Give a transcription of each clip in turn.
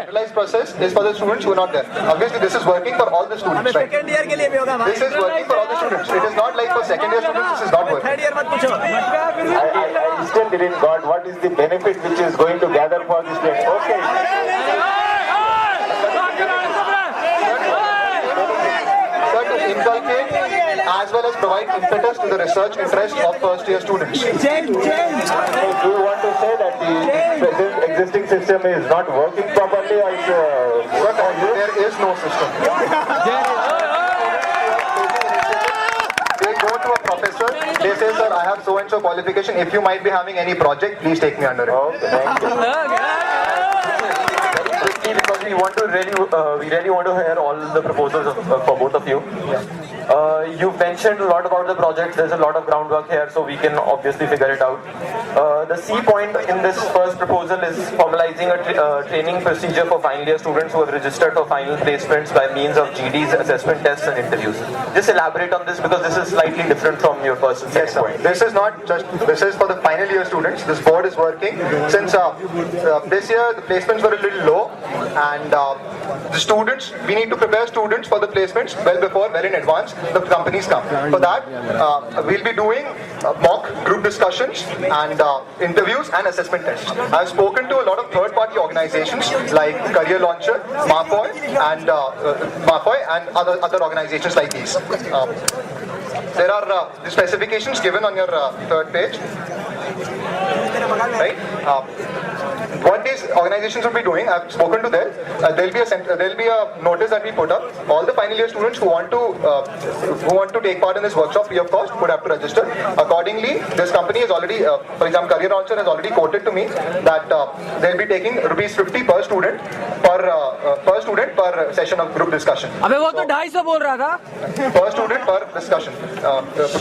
centralized process is for the students who are not there. Obviously, this is working for all the students, right? Second year के लिए भी होगा भाई. This is working for all the students. It is not like for second year students. This is not working. Third year मत पूछो. I still didn't got what is the benefit which is going to gather for the students. Okay. Sir, to inculcate as well as provide impetus to the research interest of first year students. So do you want to say that the present existing system is not working properly, or There is no system. They go to a professor, they say, sir, I have so and so qualification. If you might be having any project, please take me under it. okay, thank you. Because we really want to hear all the proposals for both of you. You've mentioned a lot about the project. There's a lot of groundwork here, so we can obviously figure it out. The C point in this first proposal is formalizing a training procedure for final year students who have registered for final placements by means of GDs, assessment tests and interviews. Just elaborate on this, because this is slightly different from your first and second point. This is not just, this is for the final year students. This board is working since this year the placements were a little low, and the students, we need to prepare students for the placements well in advance the companies come. For that, we'll be doing mock group discussions and interviews and assessment tests. I've spoken to a lot of third-party organizations like Career Launcher, Mafoy, and other organizations like these. There are the specifications given on your third page. Right? What these organizations will be doing, I've spoken to them. There'll be a notice that we put up. All the final year students who want to take part in this workshop free of cost would have to register. Accordingly, this company is already, for example, Career Launcher has already quoted to me that they'll be taking ₹50 per student per session of group discussion. अबे वो तो 250 बोल रहा था. Per student per discussion,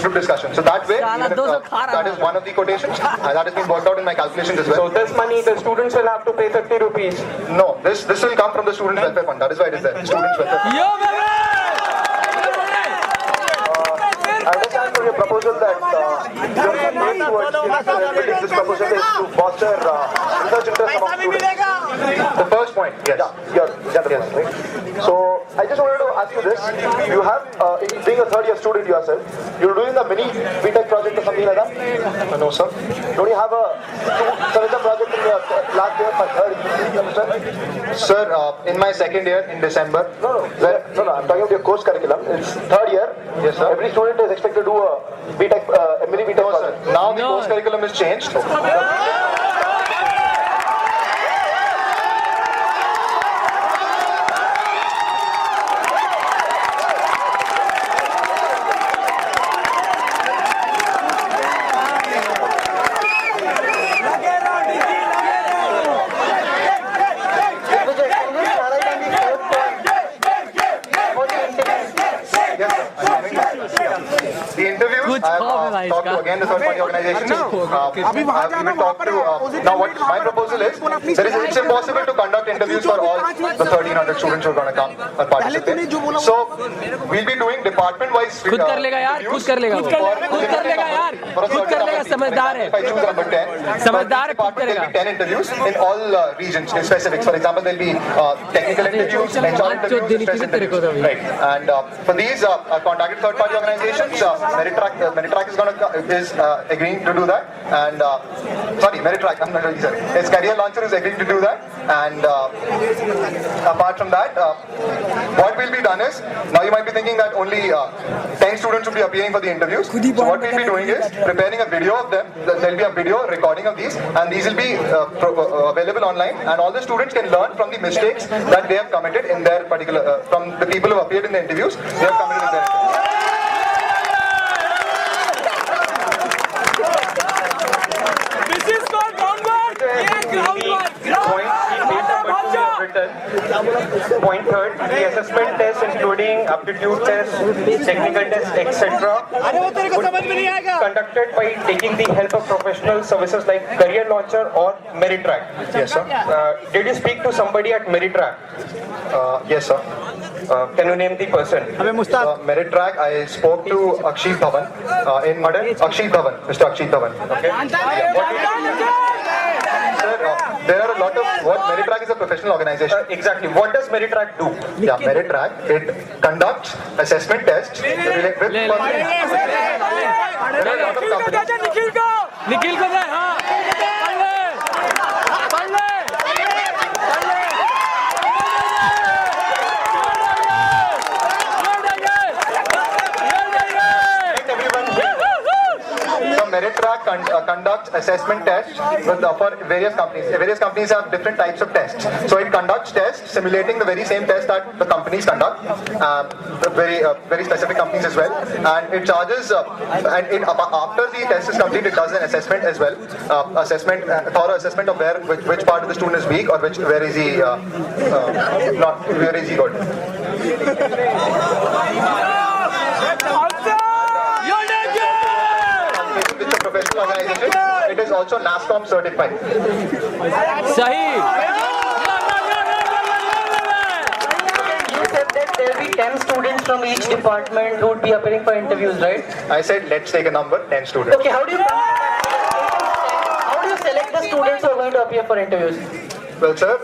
group discussion. So that way, that is one of the quotations. That has been worked out in my calculations as well. So this money, the students will have to pay 50 rupees. No, this will come from the students' welfare fund. That is why it is there. Students' welfare fund. I understand from your proposal that your main towards this proposal is to foster research interest among students. The first point, yes. Yes. Right? So I just wanted to ask you this: you have, being a third-year student yourself, you're doing the mini BTech project or something like that? No, sir. Don't you have a semester project in your last year for third semester? Sir, in my second year in December. No. I'm talking about your course curriculum. It's third year. Yes, sir. Every student is expected to do a BTech, mini BTech No, sir. project. Now the course curriculum is changed. The interviews, I have talked to again the third-party organizations. We will talk to, now what my proposal is, it's impossible to conduct interviews for all the 1,300 students who are going to come or participate. So we'll be doing department-wise खुद कर लेगा यार, खुद कर लेगा यार, खुद कर लेगा, समझदार है. If I choose number 10, समझदार है, खुद there will करेगा. be 10 interviews in all regions, in specifics. For example, there will be technical interviews, HR interviews, stress interviews. Right. And for these contacted third-party organizations, Meritrack is agreeing to do that. And sorry, Meritrack, I'm not really sorry. It's Career Launcher is agreeing to do that. And apart from that, what will be done is, now you might be thinking that only 10 students will be appearing for the interviews. So what we'll be doing is preparing a video of them. There'll be a video recording of these, and these will be available online, and all the students can learn from the mistakes that they have committed in their particular, from the people who appeared in the interviews, they have committed in their interviews. This is called groundwork. Point third, the assessment test including aptitude test, technical test, etc. conducted by taking the help of professional services like Career Launcher or Meritrack. Yes, sir. Did you speak to somebody at Meritrack? Yes, sir. Can you name the person? Meritrack, I spoke to Akshit Dhawan in Akshit Dhawan, Mr. Akshit Dhawan. Okay. Sir, there are a lot of what Meritrack is a professional organization. Exactly. What does Meritrack do? Yeah, Meritrack, it conducts assessment tests related with ले ले there are a lot of companies. Nikhil को दे हाँ पढ़ ले So Meritrack conducts assessment tests for various companies. Various companies have different types of tests. So it conducts tests simulating the very same test that the companies conduct, very specific companies as well. And it charges, after the test is complete, it does an assessment as well. Thorough assessment of which part of the student is weak or where is he where is he good. It's a professional organization. It is also NASSCOM certified. सही You said that there will be 10 students from each department who would be appearing for interviews, right? I said, let's take a number, 10 students. Okay, how do you select the students who are going to appear for interviews? Well, sir,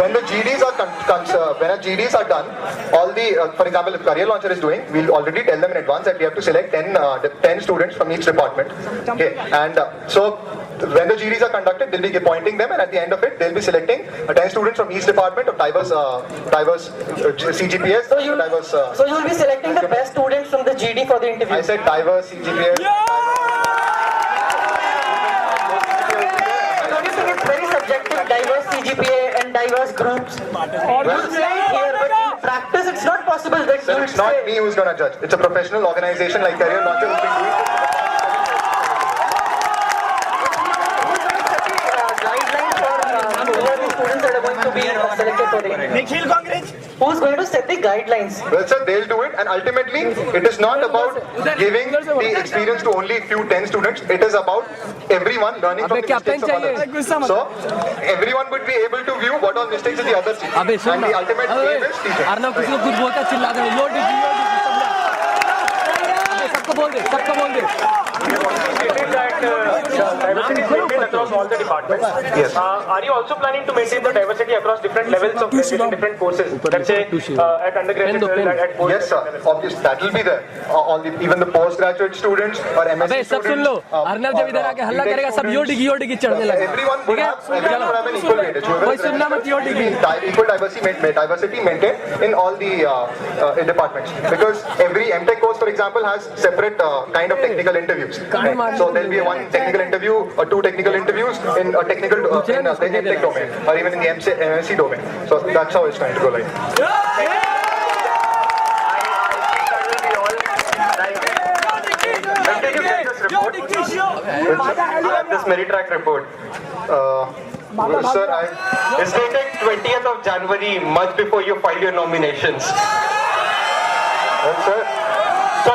when the GDs are when our GDs are done, all the, for example, if Career Launcher is doing, we'll already tell them in advance that we have to select 10 students from each department. Okay, and so when the GDs are conducted, they'll be appointing them, and at the end of it, they'll be selecting 10 students from each department of diverse CGPS. So you will be selecting the best students from the GD for the interview. I said diverse CGPS. Don't you think it's very subjective, diverse CGPA and diverse groups? You say it here, but in practice, it's not possible that Sir, you it's not say. me who's gonna judge. It's a professional organization like Career Launcher who's been doing it. Guidelines for who are the students that are going to be selected for the interview? Who's going to set the guidelines? Well, sir, they'll do it, and ultimately, it is not about giving the experience to only few 10 students. It is about everyone learning from the mistakes of others. So, everyone would be able to view what all mistakes of the others did. अबे सुन And the ultimate aim is teaching. Arnav किसी को कुछ बोलता चिल्ला दे लो degree सबको बोल दे Diversity maintained across all the departments. Yes. Are you also planning to maintain the diversity across different levels of different courses? Let's say at undergraduate level, at postgraduate Yes, sir. level. Obviously, that will be there. Even the postgraduate students or MSc अबे सब सुन लो students. Arnav जब इधर आके हल्ला करेगा सब यो degree चढ़ने लगेगा Everyone would have an equal weightage. कोई सुनना मत यो degree Equal diversity maintained in all the departments, because every MTech course, for example, has separate kind of technical interviews. Right? So there'll be one technical interview or two technical interviews in a technical in the MTech domain or even in the MSc domain. So that's how it's going to go like. When did you get this report? This Meritrack report. Sir, It's dated 20th of January, much before you file your nominations. well, sir, So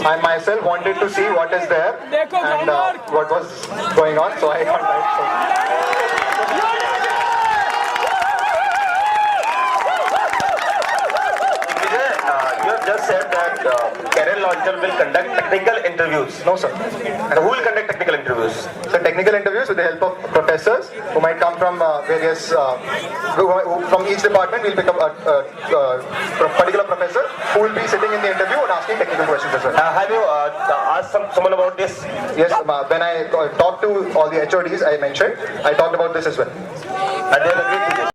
I myself wanted to see what is there and what was going on, so I contacted. You have just said that Career Launcher will conduct technical interviews. No, sir. And who will conduct technical interviews? So technical interviews with the help of professors who might come from various, from each department. We'll pick up a particular professor who will be sitting in the interview and asking technical questions as well. Have you asked someone about this? Yes, when I talked to all the HODs I mentioned, I talked about this as well. And they have agreed to this.